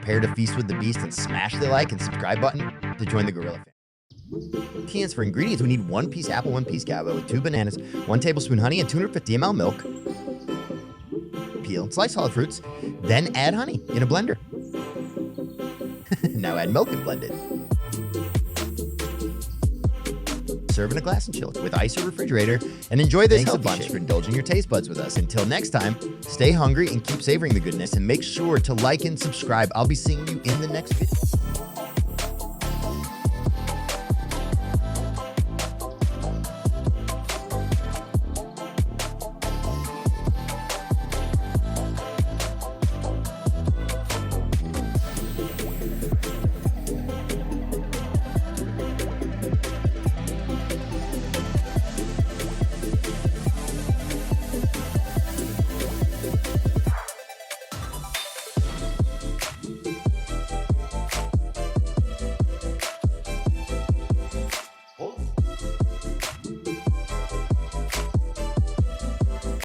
Prepare to feast with the beast and smash the like and subscribe button to join the gorilla family. Cans for ingredients, we need 1 piece apple, 1 piece guava with 2 bananas, 1 tablespoon honey, and 250 ml milk. Peel, slice all the fruits, then add honey in a blender. Now add milk and blend it. Serve in a glass and chill with ice or refrigerator, and enjoy this healthy bunch for indulging your taste buds with us. Until next time, stay hungry and keep savoring the goodness, and make sure to like and subscribe. I'll be seeing you in the next video.